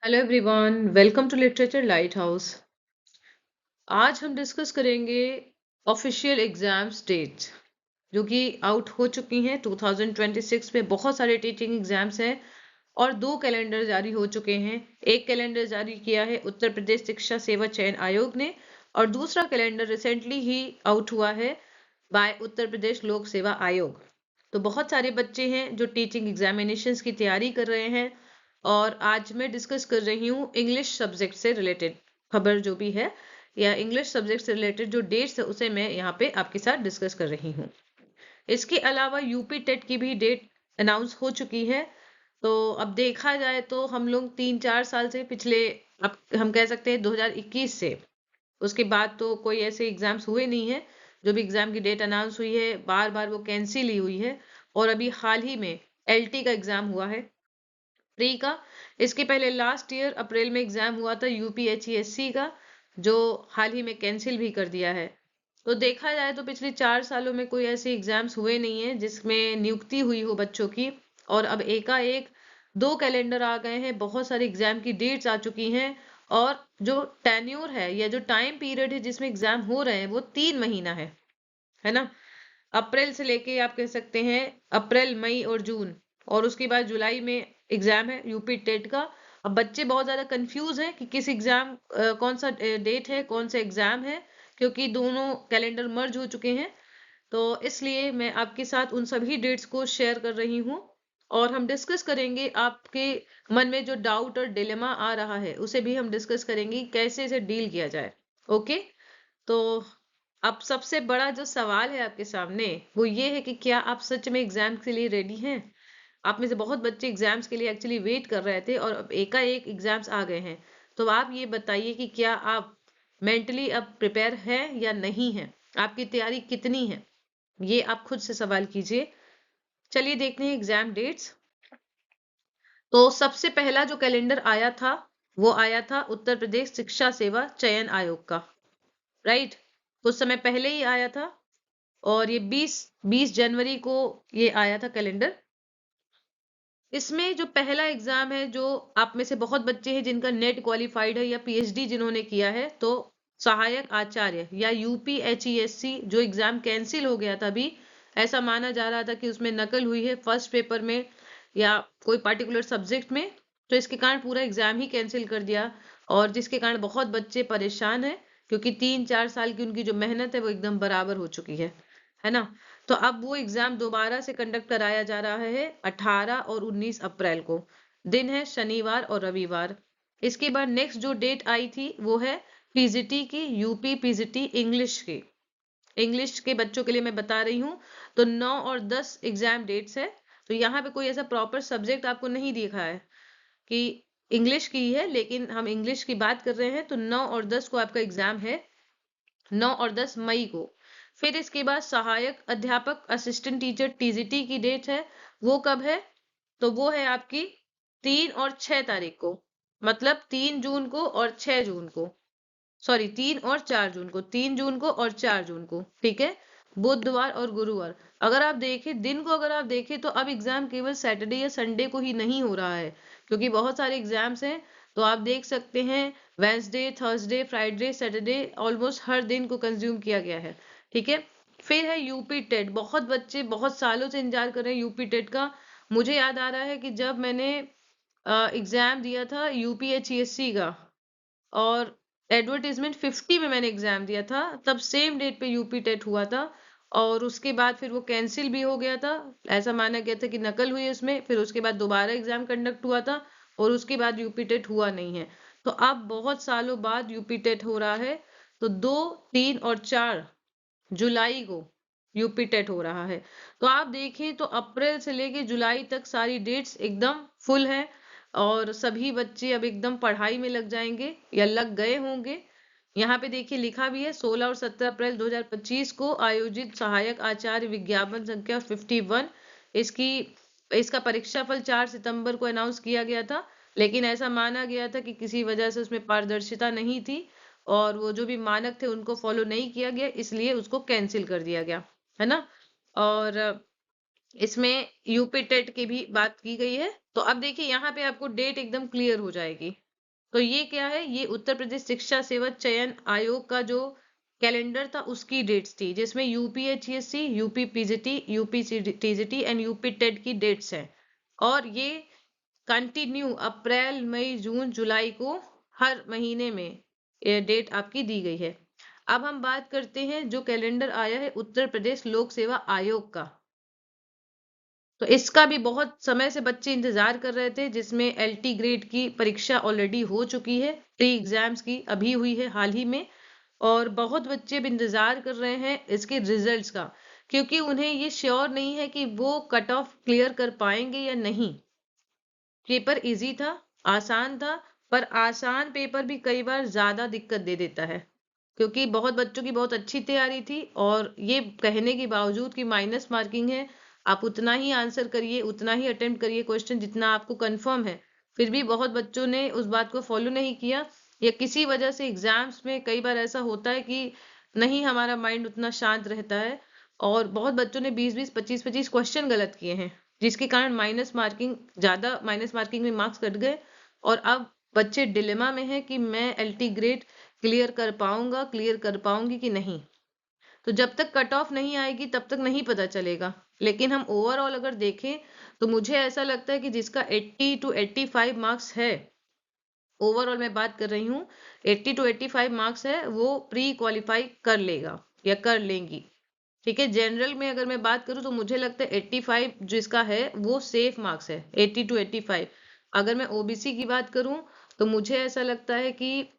Hello everyone, welcome to literature lighthouse. आज हम discuss करेंगे ऑफिशियल एग्जाम्स डेट्स जो कि आउट हो चुकी हैं। 2026 में बहुत सारे टीचिंग एग्जाम्स हैं और दो कैलेंडर जारी हो चुके हैं। एक कैलेंडर जारी किया है उत्तर प्रदेश शिक्षा सेवा चयन आयोग ने और दूसरा कैलेंडर रिसेंटली ही आउट हुआ है बाय उत्तर प्रदेश लोक सेवा आयोग। तो बहुत सारे बच्चे हैं जो टीचिंग एग्जामिनेशंस की तैयारी कर रहे हैं और आज मैं डिस्कस कर रही हूँ इंग्लिश सब्जेक्ट से रिलेटेड खबर जो भी है या इंग्लिश सब्जेक्ट से रिलेटेड जो डेट्स है उसे मैं यहाँ पे आपके साथ डिस्कस कर रही हूँ। इसके अलावा यूपी टेट की भी डेट अनाउंस हो चुकी है। तो अब देखा जाए तो हम लोग 3-4 साल से पिछले, अब हम कह सकते हैं 2021 से उसके बाद तो कोई ऐसे एग्जाम्स हुए नहीं है। जो भी एग्जाम की डेट अनाउंस हुई है बार बार वो कैंसिल ही हुई है। और अभी हाल ही में एलटी का एग्जाम हुआ है, प्री का। इसके पहले लास्ट ईयर अप्रैल में एग्जाम हुआ था यूपीएचईएससी का, जो हाल ही में कैंसिल भी कर दिया है। तो देखा जाए तो पिछले 4 सालों में कोई ऐसे एग्जाम्स हुए नहीं है जिसमें नियुक्ति हुई हो बच्चों की। और अब एकाएक दो कैलेंडर आ गए हैं, बहुत सारे एग्जाम की डेट्स आ चुकी हैं। और जो टेन्योर है या जो टाइम पीरियड है जिसमें एग्जाम हो रहे हैं वो 3 महीना है ना। अप्रैल से लेके आप कह सकते हैं अप्रैल मई और जून, और उसके बाद जुलाई में एग्जाम है यूपी टेट का। अब बच्चे बहुत ज्यादा कंफ्यूज हैं कि किस एग्जाम कौन सा डेट है कौन सा एग्जाम है, क्योंकि दोनों कैलेंडर मर्ज हो चुके हैं। तो इसलिए मैं आपके साथ उन सभी डेट्स को शेयर कर रही हूँ और हम डिस्कस करेंगे आपके मन में जो डाउट और डिलेमा आ रहा है उसे भी हम डिस्कस करेंगे कैसे इसे डील किया जाए। ओके। तो अब सबसे बड़ा जो सवाल है आपके सामने वो ये है कि क्या आप सच में एग्जाम के लिए रेडी हैं। आप में से बहुत बच्चे एग्जाम्स के लिए एक्चुअली वेट कर रहे थे और अब एकाएक एग्जाम्स आ गए हैं। तो आप ये बताइए कि क्या आप मेंटली अब प्रिपेयर हैं या नहीं हैं, आपकी तैयारी कितनी है, ये आप खुद से सवाल कीजिए। चलिए देखते हैं एग्जाम डेट्स। तो सबसे पहला जो कैलेंडर आया था वो आया था उत्तर प्रदेश शिक्षा सेवा चयन आयोग का, राइट। कुछ समय पहले ही आया था और ये 20 जनवरी को ये आया था कैलेंडर। इसमें जो पहला एग्जाम है, जो आप में से बहुत बच्चे हैं जिनका नेट क्वालिफाइड है या पीएचडी जिन्होंने किया है, तो सहायक आचार्य या यूपीएचईएससी जो एग्जाम कैंसिल हो गया था अभी, ऐसा माना जा रहा था कि उसमें नकल हुई है फर्स्ट पेपर में या कोई पार्टिकुलर सब्जेक्ट में। तो इसके कारण पूरा एग्जाम ही कैंसिल कर दिया और जिसके कारण बहुत बच्चे परेशान हैं, क्योंकि 3-4 साल की उनकी जो मेहनत है वो एकदम बराबर हो चुकी है ना। तो अब वो एग्जाम दोबारा से कंडक्ट कराया जा रहा है 18 और 19 अप्रैल को। दिन है शनिवार और रविवार। इसके बाद नेक्स्ट जो डेट आई थी वो है पीजीटी की, यूपी पीजीटी इंग्लिश की। इंग्लिश के बच्चों के लिए मैं बता रही हूँ। तो 9 और 10 एग्जाम डेट्स है। तो यहाँ पे कोई ऐसा प्रॉपर सब्जेक्ट आपको नहीं दिखा है कि इंग्लिश की है, लेकिन हम इंग्लिश की बात कर रहे हैं। तो 9 और 10 को आपका एग्जाम है, 9 और 10 मई को। फिर इसके बाद सहायक अध्यापक असिस्टेंट टीचर टीजीटी की डेट है, वो कब है? तो वो है आपकी 3 और 6 तारीख को, मतलब 3 जून को और 6 जून को। सॉरी, 3 और 4 जून को, 3 जून को और 4 जून को, ठीक है। बुधवार और गुरुवार। अगर आप देखें दिन को, अगर आप देखें तो अब एग्जाम केवल सैटरडे या संडे को ही नहीं हो रहा है, क्योंकि बहुत सारे एग्जाम्स हैं। तो आप देख सकते हैं Wednesday, Thursday, Friday, Saturday, almost हर दिन को कंज्यूम किया गया है, ठीक है। फिर है यूपी टेट। बहुत बच्चे बहुत सालों से इंतजार कर रहे हैं यूपी टेट का। मुझे याद आ रहा है कि जब मैंने एग्जाम दिया था यूपीएचईएससी का और एडवर्टीजमेंट 50 में मैंने एग्जाम दिया था, तब सेम डेट पे यूपी टेट हुआ था। और उसके बाद फिर वो कैंसिल भी हो गया था। ऐसा माना गया था कि नकल हुई है उसमें। फिर उसके बाद दोबारा एग्जाम कंडक्ट हुआ था और उसके बाद यूपी टेट हुआ नहीं है। तो अब बहुत सालों बाद यूपी टेट हो रहा है। तो 2, 3 और 4 जुलाई को यूपी टेट हो रहा है। तो आप देखें तो अप्रैल से लेके जुलाई तक सारी डेट्स एकदम फुल है और सभी बच्चे अब एकदम पढ़ाई में लग जाएंगे या लग गए होंगे। यहाँ पे देखिए लिखा भी है 16 और 17 अप्रैल 2025 को आयोजित सहायक आचार्य विज्ञापन संख्या 51। इसकी इसका परीक्षा फल 4 सितंबर को अनाउंस किया गया था, लेकिन ऐसा माना गया था कि किसी वजह से उसमें पारदर्शिता नहीं थी और वो जो भी मानक थे उनको फॉलो नहीं किया गया, इसलिए उसको कैंसिल कर दिया गया, है ना। और इसमें यूपी टेट की भी बात की गई है। तो अब देखिए यहाँ पे आपको डेट एकदम क्लियर हो जाएगी। तो ये क्या है, ये उत्तर प्रदेश शिक्षा सेवा चयन आयोग का जो कैलेंडर था उसकी डेट्स थी, जिसमें UPHSC, UP PGT, UP TGT and UP TET की डेट्स हैं। और ये कंटिन्यू अप्रैल मई जून जुलाई को हर महीने में ये डेट आपकी दी गई है। अब हम बात करते हैं जो कैलेंडर आया है उत्तर प्रदेश लोक सेवा आयोग का। तो इसका भी बहुत समय से बच्चे इंतजार कर रहे थे, जिसमें एलटी ग्रेड की परीक्षा ऑलरेडी हो चुकी है, प्री एग्जाम्स की अभी हुई है हाल ही में। और बहुत बच्चे भी इंतजार कर रहे हैं इसके रिजल्ट्स का, क्योंकि उन्हें ये श्योर नहीं है कि वो कट ऑफ क्लियर कर पाएंगे या नहीं। पेपर इजी था, आसान था, पर आसान पेपर भी कई बार ज्यादा दिक्कत दे देता है, क्योंकि बहुत बच्चों की बहुत अच्छी तैयारी थी और ये कहने के बावजूद कि माइनस मार्किंग है, आप उतना ही आंसर करिए, उतना ही अटेम्प्ट करिए क्वेश्चन जितना आपको कंफर्म है, फिर भी बहुत बच्चों ने उस बात को फॉलो नहीं किया, या किसी वजह से एग्जाम्स में कई बार ऐसा होता है कि नहीं हमारा माइंड उतना शांत रहता है, और बहुत बच्चों ने 20-20, 25-25 क्वेश्चन गलत किए हैं, जिसके कारण माइनस मार्किंग में मार्क्स कट गए। और अब बच्चे डिलेमा में है कि मैं एलटी ग्रेड क्लियर कर पाऊंगा, क्लियर कर पाऊंगी कि नहीं। तो जब तक कट ऑफ नहीं आएगी तब तक नहीं पता चलेगा। लेकिन हम ओवरऑल अगर देखें तो मुझे ऐसा लगता है कि जिसका 80 to 85 मार्क्स है, ओवरऑल मैं बात कर रही हूँ, 80 to 85 मार्क्स है, वो प्री क्वालिफाई कर लेगा या कर लेंगी। ठीक है, जनरल में अगर मैं बात करूँ तो मुझे लगता है 85 जिसका है वो सेफ मार्क्स है, 80 to 85। अगर मैं ओबीसी की बात करूँ तो मुझे ऐसा लगता है कि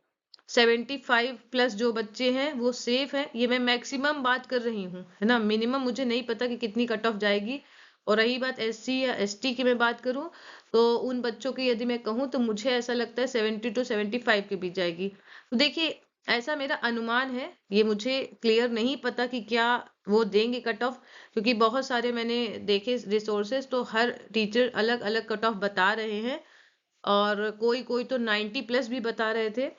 75 प्लस जो बच्चे हैं वो सेफ है। ये मैं मैक्सिमम बात कर रही हूँ, है ना, मिनिमम मुझे नहीं पता कि कितनी कट ऑफ जाएगी। और रही बात एससी या एसटी की मैं बात करूँ, तो उन बच्चों की यदि मैं कहूँ तो मुझे ऐसा लगता है 70 to 75 के बीच जाएगी। तो देखिए, ऐसा मेरा अनुमान है, ये मुझे क्लियर नहीं पता कि क्या वो देंगे कट ऑफ, क्योंकि बहुत सारे मैंने देखे रिसोर्सेज, तो हर टीचर अलग अलग कट ऑफ बता रहे हैं, और कोई कोई तो 90 प्लस भी बता रहे थे,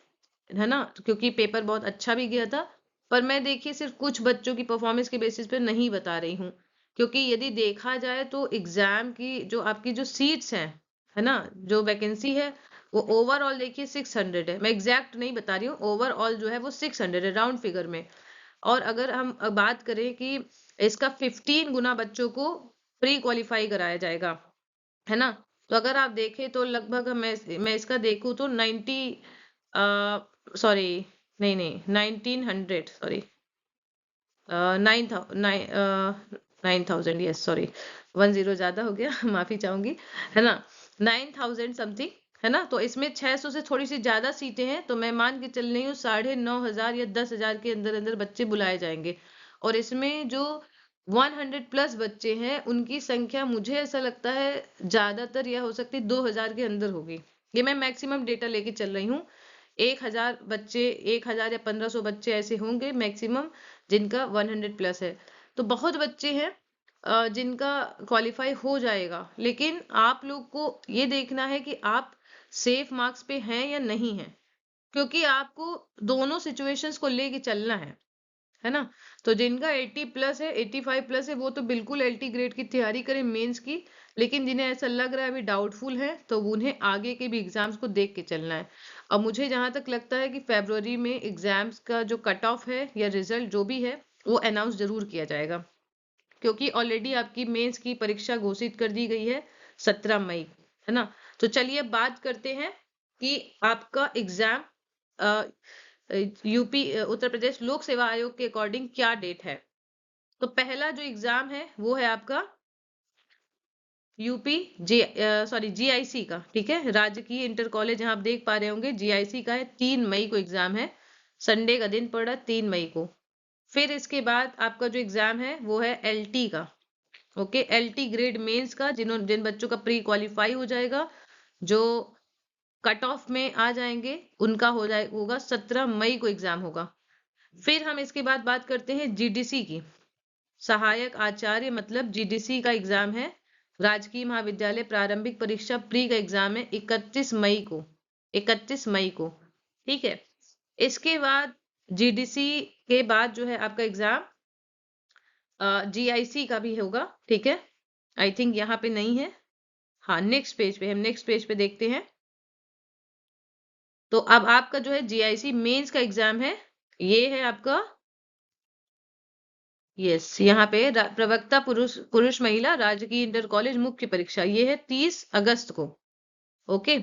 है ना, तो क्योंकि पेपर बहुत अच्छा भी गया था। पर मैं देखिए सिर्फ कुछ बच्चों की परफॉर्मेंस के बेसिस पे नहीं बता रही हूँ, क्योंकि यदि देखा जाए तो एग्जाम की जो आपकी जो सीट्स हैं, है ना, जो वैकेंसी है, वो ओवरऑल देखिए 600 है, मैं एग्जैक्ट नहीं बता रही हूँ, ओवरऑल जो है वो 600 है राउंड फिगर में। और अगर हम बात करें कि इसका 15 गुना बच्चों को प्री क्वालिफाई कराया जाएगा, है ना, तो अगर आप देखें तो लगभग मैं इसका देखूं तो 90, सॉरी, नहीं नहीं, 1900, सॉरी, 9000, यस सॉरी, 10 ज्यादा हो गया माफी चाहूंगी, है ना, 9000 समथिंग, है ना। तो इसमें 600 से थोड़ी सी ज्यादा सीटें हैं, तो मैं मान के चल रही हूँ 9,500 या 10,000 के अंदर अंदर बच्चे बुलाए जाएंगे। और इसमें जो 100 प्लस बच्चे हैं उनकी संख्या मुझे ऐसा लगता है ज्यादातर यह हो सकती है 2,000 के अंदर होगी। ये मैं मैक्सिमम डेटा लेके चल रही हूँ। 1,000 बच्चे, 1,000 या 1,500 बच्चे ऐसे होंगे मैक्सिमम जिनका 100 प्लस है। तो बहुत बच्चे हैं जिनका क्वालिफाई हो जाएगा, लेकिन आप लोग को ये देखना है कि आप सेफ मार्क्स पे हैं या नहीं हैं, क्योंकि आपको दोनों सिचुएशंस को लेके चलना है ना। तो जिनका 80 प्लस है, 85 प्लस है, वो तो बिल्कुल एलटी ग्रेड की तैयारी करें मेंस की। लेकिन जिन्हें ऐसा लग रहा है अभी डाउटफुल है, तो उन्हें आगे के भी एग्जाम्स को देख के चलना है। अब मुझे जहां तक लगता है कि फरवरी में एग्जाम्स का जो कट ऑफ है या रिजल्ट जो भी है वो अनाउंस जरूर किया जाएगा, क्योंकि ऑलरेडी आपकी मेंस की परीक्षा घोषित कर दी गई है 17 मई, है ना। तो चलिए अब बात करते हैं कि आपका एग्जाम यूपी उत्तर प्रदेश लोक सेवा आयोग के अकॉर्डिंग क्या डेट है। तो पहला जो एग्जाम है वो है आपका यूपी जे सॉरी जीआईसी का, ठीक है, राजकीय इंटर कॉलेज, जहां आप देख पा रहे होंगे जीआईसी का है, 3 मई को एग्जाम है, संडे का दिन पड़ा 3 मई को। फिर इसके बाद आपका जो एग्जाम है वो है एलटी का, ओके, एलटी ग्रेड मेंस का, जिन बच्चों का प्री क्वालिफाई हो जाएगा, जो कट ऑफ में आ जाएंगे, उनका होगा 17 मई को एग्जाम होगा। फिर हम इसके बाद बात करते हैं जीडीसी की, सहायक आचार्य मतलब जीडीसी का एग्जाम है, राजकीय महाविद्यालय प्रारंभिक परीक्षा प्री का एग्जाम है 31 मई को, 31 मई को, ठीक है। इसके बाद जीडीसी के बाद जो है आपका एग्जाम जीआईसी का भी होगा, ठीक है। आई थिंक यहाँ पे नहीं है, हाँ नेक्स्ट पेज पे, हम नेक्स्ट पेज पे देखते हैं। तो अब आपका जो है जीआईसी मेंस का एग्जाम है, ये है आपका, यस, यहाँ पे प्रवक्ता पुरुष पुरुष महिला राजकीय इंटर कॉलेज मुख्य परीक्षा, ये है 30 अगस्त को। ओके,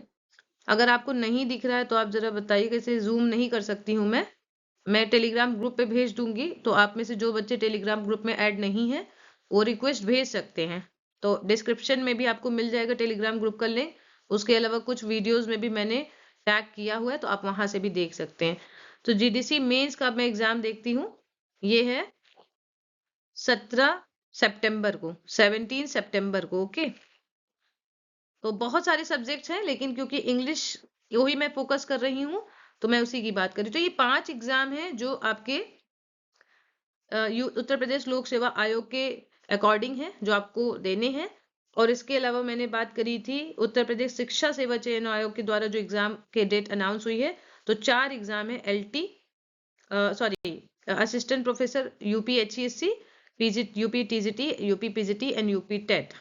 अगर आपको नहीं दिख रहा है तो आप जरा बताइए, कैसे जूम नहीं कर सकती हूँ मैं टेलीग्राम ग्रुप पे भेज दूंगी, तो आप में से जो बच्चे टेलीग्राम ग्रुप में ऐड नहीं है वो रिक्वेस्ट भेज सकते हैं। तो डिस्क्रिप्शन में भी आपको मिल जाएगा टेलीग्राम ग्रुप का लिंक। उसके अलावा कुछ वीडियोस में भी मैंने टैग किया हुआ है, तो आप वहां से भी देख सकते हैं। तो जीडीसी मेंस का मैं एग्जाम देखती हूँ, ये है 17 सितंबर को, 17 सितंबर को। ओके, तो बहुत सारे सब्जेक्ट्स हैं, लेकिन क्योंकि इंग्लिश वही मैं फोकस कर रही हूँ तो मैं उसी की बात कर रही हूँ। तो ये 5 एग्जाम हैं जो आपके उत्तर प्रदेश लोक सेवा आयोग के अकॉर्डिंग है, जो आपको देने हैं। और इसके अलावा मैंने बात करी थी उत्तर प्रदेश शिक्षा सेवा चयन आयोग के द्वारा जो एग्जाम के डेट अनाउंस हुई है, तो 4 एग्जाम है, LT, sorry, assistant professor UPHESC, UP TGT, UP PGT and UP TET.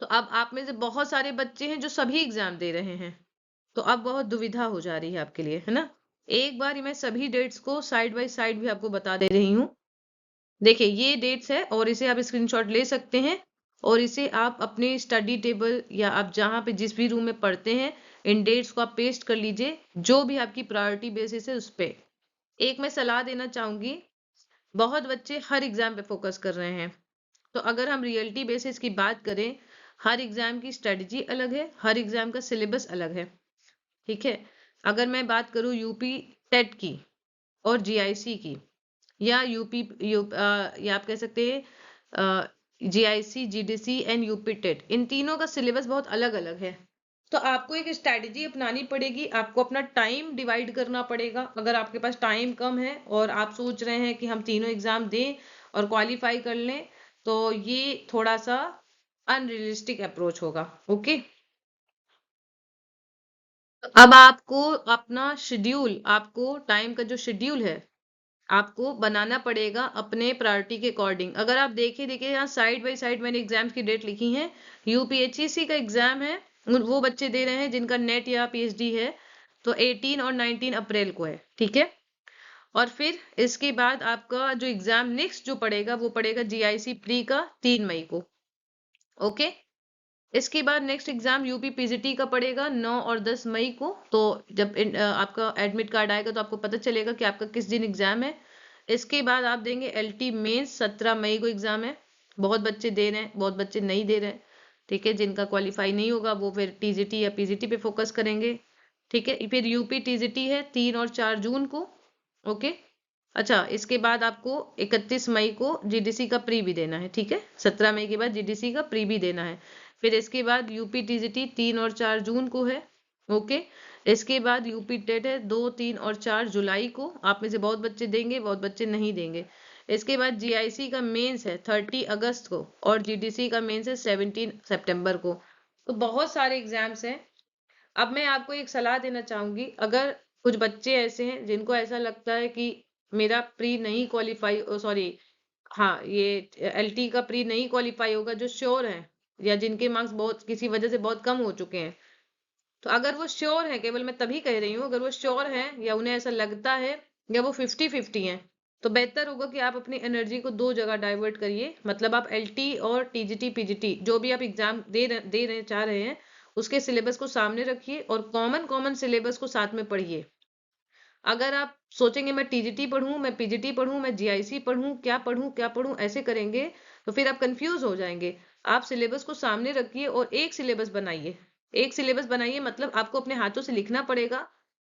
तो अब आप में से बहुत सारे बच्चे हैं जो सभी एग्जाम दे रहे हैं, तो अब बहुत दुविधा हो जा रही है आपके लिए, है ना। एक बार मैं सभी डेट्स को साइड बाय साइड भी आपको बता दे रही हूँ। देखिए, ये डेट्स है और इसे आप स्क्रीनशॉट ले सकते हैं, और इसे आप अपने स्टडी टेबल या आप जहाँ पे जिस भी रूम में पढ़ते हैं, इन डेट्स को आप पेस्ट कर लीजिए, जो भी आपकी प्रायोरिटी बेसिस है उस पे। एक मैं सलाह देना चाहूंगी, बहुत बच्चे हर एग्जाम पे फोकस कर रहे हैं, तो अगर हम रियलिटी बेसिस की बात करें, हर एग्जाम की स्ट्रेटजी अलग है, हर एग्जाम का सिलेबस अलग है, ठीक है। अगर मैं बात करूं यूपी टेट की और जीआईसी की, या या आप कह सकते हैं GIC, GDC and UP TET, इन तीनों का सिलेबस बहुत अलग अलग है। तो आपको एक स्ट्रैटेजी अपनानी पड़ेगी, आपको अपना टाइम डिवाइड करना पड़ेगा। अगर आपके पास टाइम कम है और आप सोच रहे हैं कि हम तीनों एग्जाम दें और क्वालिफाई कर लें, तो ये थोड़ा सा अनरियलिस्टिक अप्रोच होगा। ओके, अब आपको अपना शेड्यूल, आपको टाइम का जो शेड्यूल है आपको बनाना पड़ेगा अपने प्रायोरिटी के अकॉर्डिंग। अगर आप देखिए यहाँ साइड बाय साइड मैंने एग्जाम्स की डेट लिखी है। यूपीएचईसी का एग्जाम है, वो बच्चे दे रहे हैं जिनका नेट या पीएचडी है, तो 18 और 19 अप्रैल को है, ठीक है। और फिर इसके बाद आपका जो एग्जाम नेक्स्ट जो पड़ेगा वो पड़ेगा जीआईसी प्री का 3 मई को। ओके, इसके बाद नेक्स्ट एग्जाम यूपी पीजीटी का पड़ेगा 9 और 10 मई को। तो जब आपका एडमिट कार्ड आएगा तो आपको पता चलेगा कि आपका किस दिन एग्जाम है। इसके बाद आप देंगे एलटी मेंस, 17 मई को एग्जाम है। बहुत बच्चे दे रहे हैं, बहुत बच्चे नहीं दे रहे हैं, ठीक है। जिनका क्वालिफाई नहीं होगा वो फिर टीजीटी या पीजीटी पे फोकस करेंगे, ठीक है। फिर यूपी टीजीटी है 3 और 4 जून को। ओके, अच्छा, इसके बाद आपको 31 मई को जीडीसी का प्री भी देना है, ठीक है। 17 मई के बाद जीडीसी का प्री भी देना है। फिर इसके बाद यूपी टीजीटी 3 और 4 जून को है। ओके, इसके बाद यूपी टेट है 2, 3 और 4 जुलाई को। आप में से बहुत बच्चे देंगे, बहुत बच्चे नहीं देंगे। इसके बाद जीआईसी का मेंस है 30 अगस्त को, और जीडीसी का मेंस है 17 सितंबर को। तो बहुत सारे एग्जाम्स हैं। अब मैं आपको एक सलाह देना चाहूंगी, अगर कुछ बच्चे ऐसे हैं जिनको ऐसा लगता है कि मेरा प्री नहीं क्वालिफाई, सॉरी, हाँ, ये एलटी का प्री नहीं क्वालिफाई होगा, जो श्योर है या जिनके मार्क्स बहुत किसी वजह से बहुत कम हो चुके हैं, तो अगर वो श्योर है, केवल मैं तभी कह रही हूँ, अगर वो श्योर है या उन्हें ऐसा लगता है या वो 50-50 हैं, तो बेहतर होगा कि आप अपनी एनर्जी को दो जगह डाइवर्ट करिए। मतलब आप एलटी और टीजीटी पीजीटी जो भी आप एग्जाम दे रहे चाह रहे हैं, उसके सिलेबस को सामने रखिए और कॉमन कॉमन सिलेबस को साथ में पढ़िए। अगर आप सोचेंगे मैं टीजीटी पढ़ूं, मैं पीजीटी पढ़ूं, मैं जीआईसी पढ़ूं, क्या पढ़ूं, ऐसे करेंगे तो फिर आप कंफ्यूज हो जाएंगे। आप सिलेबस को सामने रखिए और एक सिलेबस बनाइए। एक सिलेबस बनाइए मतलब आपको अपने हाथों से लिखना पड़ेगा।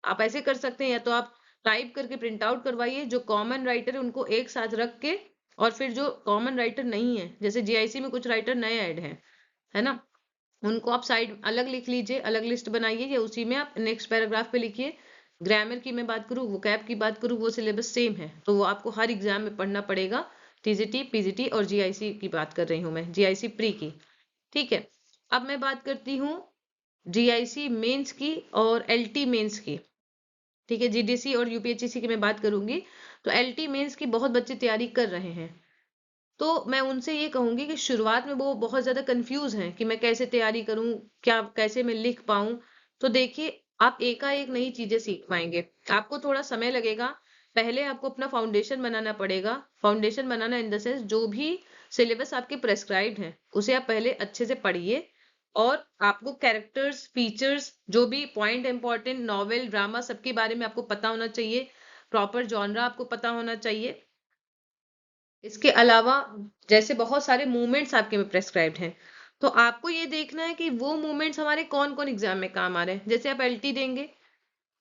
आप ऐसे कर सकते हैं, या तो आप टाइप करके प्रिंट आउट करवाइए, जो कॉमन राइटर है उनको एक साथ रख के, और फिर जो कॉमन राइटर नहीं है, जैसे जीआईसी में कुछ राइटर नए ऐड हैं, है ना, उनको आप साइड अलग लिख लीजिए, अलग लिस्ट बनाइए, या उसी में आप नेक्स्ट पैराग्राफ पे लिखिए। ग्रामर की मैं बात करूँ, वोकैब की बात करूँ, वो सिलेबस सेम है, तो वो आपको हर एग्जाम में पढ़ना पड़ेगा। टीजीटी पीजीटी और जीआईसी की बात कर रही हूँ मैं, जीआईसी प्री की, ठीक है। अब मैं बात करती हूँ जीआईसी मेंस की और एलटी मेंस की, ठीक है। जीडीसी और यूपीएचसी की मैं बात करूंगी। तो एलटी मेंस की बहुत बच्चे तैयारी कर रहे हैं, तो मैं उनसे ये कहूंगी कि शुरुआत में वो बहुत ज्यादा कंफ्यूज हैं कि मैं कैसे तैयारी करूं, क्या कैसे मैं लिख पाऊं। तो देखिए, आप एकाएक नई चीजें सीख पाएंगे। आपको थोड़ा समय लगेगा। पहले आपको अपना फाउंडेशन बनाना पड़ेगा। Foundation banana in the sense, जो भी सिलेबस आपके प्रेस्क्राइब्ड है उसे आप पहले अच्छे से पढ़िए, और आपको कैरेक्टर्स, फीचर्स, जो भी पॉइंट इंपॉर्टेंट, नॉवेल, ड्रामा, सबके बारे में आपको पता होना चाहिए। प्रॉपर जॉनरा आपको पता होना चाहिए। इसके अलावा जैसे बहुत सारे मूवमेंट्स आपके में प्रेस्क्राइब्ड हैं, तो आपको ये देखना है कि वो मूवमेंट्स हमारे कौन कौन एग्जाम में काम आ रहे हैं। जैसे आप एलटी देंगे,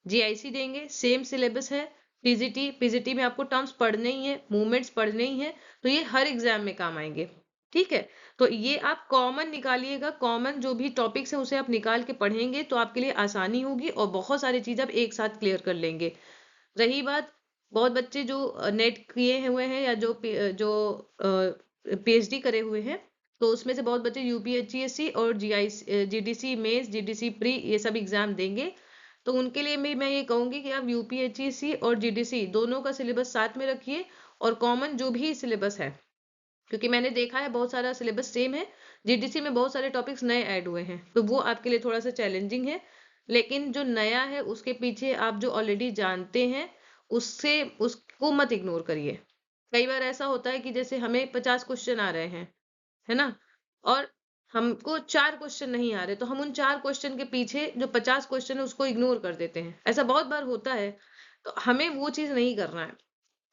जीआईसी देंगे, सेम सिलेबस है। पीजीटी, पीजीटी में आपको टर्म्स पढ़ने ही है, मूवमेंट्स पढ़ने ही है, तो ये हर एग्जाम में काम आएंगे। ठीक है, तो ये आप कॉमन निकालिएगा। कॉमन जो भी टॉपिक्स है उसे आप निकाल के पढ़ेंगे तो आपके लिए आसानी होगी, और बहुत सारी चीज आप एक साथ क्लियर कर लेंगे। रही बात, बहुत बच्चे जो नेट किए हुए हैं या जो पीएचडी करे हुए हैं, तो उसमें से बहुत बच्चे यूपीएचसीएससी और जीडीसी मेंस, जीडीसी प्री, ये सब एग्जाम देंगे। तो उनके लिए मैं ये कहूंगी कि आप यूपीएचसीएससी और जीडीसी दोनों का सिलेबस साथ में रखिए, और कॉमन जो भी सिलेबस है, क्योंकि मैंने देखा है बहुत सारा सिलेबस सेम है, जीडीसी में बहुत सारे टॉपिक्स नए ऐड हुए हैं, तो वो आपके लिए थोड़ा सा चैलेंजिंग है। लेकिन जो नया है उसके पीछे आप जो ऑलरेडी जानते हैं, उससे उसको मत इग्नोर करिए। कई बार ऐसा होता है कि जैसे हमें 50 क्वेश्चन आ रहे हैं, है ना, और हमको 4 क्वेश्चन नहीं आ रहे, तो हम उन 4 क्वेश्चन के पीछे जो 50 क्वेश्चन है उसको इग्नोर कर देते हैं। ऐसा बहुत बार होता है, तो हमें वो चीज नहीं करना है।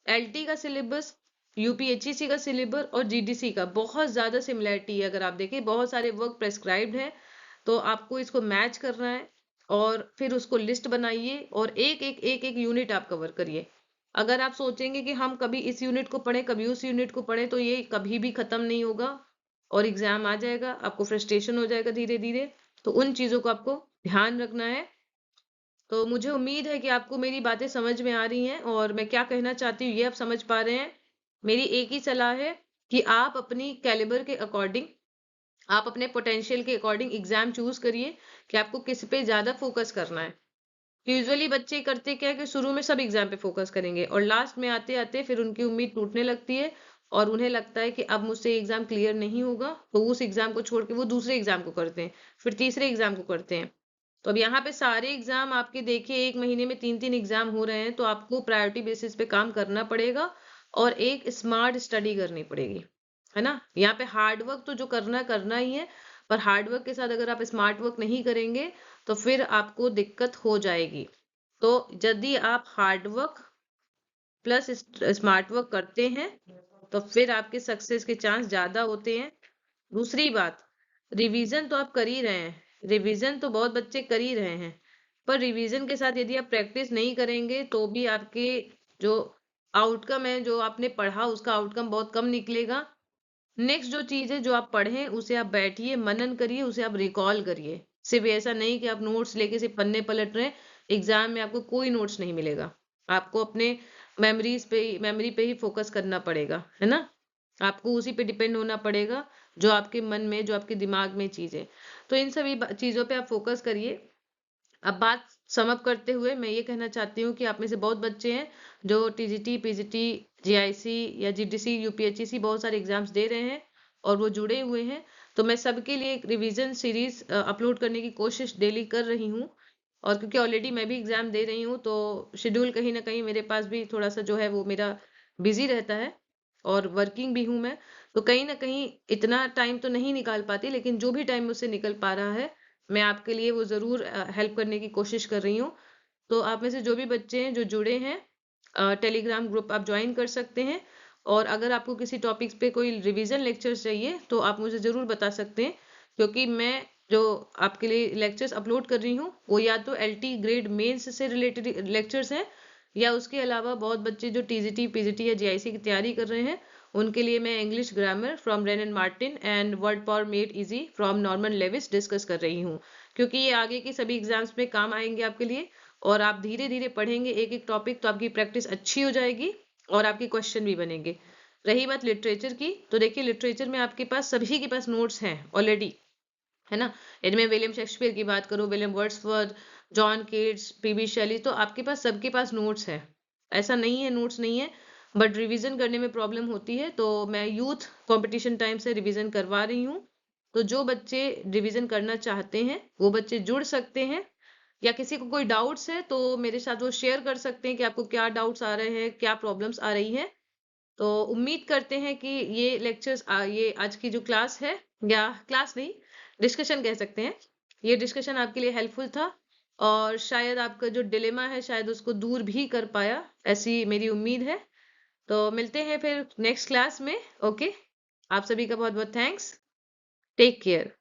एलटी का सिलेबस, यूपीएचईसी का सिलेबस और जीडीसी का बहुत ज्यादा सिमिलैरिटी है। अगर आप देखें, बहुत सारे वर्क प्रेस्क्राइब्ड हैं, तो आपको इसको मैच करना है, और फिर उसको लिस्ट बनाइए, और एक एक यूनिट आप कवर करिए। अगर आप सोचेंगे कि हम कभी इस यूनिट को पढ़ें, कभी उस यूनिट को पढ़ें, तो ये कभी भी खत्म नहीं होगा, और एग्जाम आ जाएगा, आपको फ्रस्ट्रेशन हो जाएगा धीरे धीरे। तो उन चीजों को आपको ध्यान रखना है। तो मुझे उम्मीद है कि आपको मेरी बातें समझ में आ रही हैं, और मैं क्या कहना चाहती हूँ ये आप समझ पा रहे हैं। मेरी एक ही सलाह है कि आप अपनी कैलिबर के अकॉर्डिंग, आप अपने पोटेंशियल के अकॉर्डिंग एग्जाम चूज करिए कि आपको किस पे ज्यादा फोकस करना है। यूजुअली बच्चे करते क्या है कि शुरू में सब एग्जाम पे फोकस करेंगे, और लास्ट में आते आते फिर उनकी उम्मीद टूटने लगती है, और उन्हें लगता है कि अब मुझसे एग्जाम क्लियर नहीं होगा, तो उस एग्जाम को छोड़ के वो दूसरे एग्जाम को करते हैं, फिर तीसरे एग्जाम को करते हैं। तो अब यहाँ पे सारे एग्जाम आपके देखिए, एक महीने में 3-3 एग्जाम हो रहे हैं, तो आपको प्रायोरिटी बेसिस पे काम करना पड़ेगा, और एक स्मार्ट स्टडी करनी पड़ेगी, है ना। यहाँ पे हार्ड वर्क तो जो करना करना ही है, पर हार्ड वर्क के साथ अगर आप स्मार्ट वर्क नहीं करेंगे तो फिर आपको दिक्कत हो जाएगी। तो यदि आप hard work plus smart work करते हैं, तो फिर आपके सक्सेस के चांस ज्यादा होते हैं। दूसरी बात, रिवीजन तो आप कर ही रहे हैं, रिवीजन तो बहुत बच्चे कर ही रहे हैं, पर रिवीजन के साथ यदि आप प्रैक्टिस नहीं करेंगे तो भी आपके जो आउटकम है, जो आपने पढ़ा उसका आउटकम बहुत कम निकलेगा। नेक्स्ट जो चीज है, जो आप पढ़े उसे आप बैठिए, मनन करिए, उसे आप रिकॉल करिए। सिर्फ ऐसा नहीं कि आप नोट्स लेके सिर्फ पन्ने पलट रहे हैं। एग्जाम में आपको कोई नोट्स नहीं मिलेगा, आपको अपने मेमोरी पे ही फोकस करना पड़ेगा, है ना। आपको उसी पे डिपेंड होना पड़ेगा, जो आपके मन में, जो आपके दिमाग में चीज है। तो इन सभी चीजों पे आप फोकस करिए। अब बात समअप करते हुए मैं ये कहना चाहती हूँ कि आप में से बहुत बच्चे हैं जो टीजीटी, पीजीटी, जीआईसी या जीडीसी, यूपीएचईसी बहुत सारे एग्जाम्स दे रहे हैं, और वो जुड़े हुए हैं। तो मैं सबके लिए एक रिवीजन सीरीज अपलोड करने की कोशिश डेली कर रही हूँ, और क्योंकि ऑलरेडी मैं भी एग्जाम दे रही हूँ, तो शेड्यूल कहीं ना कहीं मेरे पास भी थोड़ा सा जो है वो मेरा बिजी रहता है, और वर्किंग भी हूँ मैं। तो कहीं ना कहीं इतना टाइम तो नहीं निकाल पाती, लेकिन जो भी टाइम मुझसे निकल पा रहा है, मैं आपके लिए वो जरूर हेल्प करने की कोशिश कर रही हूँ। तो आप में से जो भी बच्चे हैं जो जुड़े हैं, टेलीग्राम ग्रुप आप ज्वाइन कर सकते हैं। और अगर आपको किसी टॉपिक्स पे कोई रिवीजन लेक्चर्स चाहिए तो आप मुझे जरूर बता सकते हैं, क्योंकि मैं जो आपके लिए लेक्चर्स अपलोड कर रही हूँ वो या तो एलटी ग्रेड मेंस से रिलेटेड लेक्चर्स हैं, या उसके अलावा बहुत बच्चे जो टीजीटी, पीजीटी या जीआईसी की तैयारी कर रहे हैं, उनके लिए मैं English grammar from Wren and Martin and word power made easy from Norman Lewis discuss कर रही हूँ, क्योंकि ये आगे की सभी एग्जाम्स में काम आएंगे आपके लिए। और आप धीरे धीरे पढ़ेंगे एक एक टॉपिक, तो आपकी प्रैक्टिस अच्छी हो जाएगी, और आपके क्वेश्चन भी बनेंगे। रही बात लिटरेचर की, तो देखिए लिटरेचर में आपके पास सभी के पास नोट्स हैं ऑलरेडी, है ना। यदि मैं विलियम शेक्सपियर की बात करूं, विलियम वर्ड्सवर्थ, जॉन केट्स, पीबी शेली, तो आपके पास सबके पास नोट्स है। ऐसा नहीं है नोट्स नहीं है, बट रिवीजन करने में प्रॉब्लम होती है। तो मैं यूथ कंपटीशन टाइम से रिवीजन करवा रही हूँ। तो जो बच्चे रिवीजन करना चाहते हैं वो बच्चे जुड़ सकते हैं। या किसी को कोई डाउट्स है तो मेरे साथ वो शेयर कर सकते हैं कि आपको क्या डाउट्स आ रहे हैं, क्या प्रॉब्लम्स आ रही हैं। तो उम्मीद करते हैं कि ये लेक्चर्स ये आज की जो क्लास है, या क्लास नहीं, डिस्कशन कह सकते हैं, ये डिस्कशन आपके लिए हेल्पफुल था और शायद आपका जो डिलेमा है शायद उसको दूर भी कर पाया, ऐसी मेरी उम्मीद है। तो मिलते हैं फिर नेक्स्ट क्लास में। ओके, आप सभी का बहुत बहुत थैंक्स। Take care.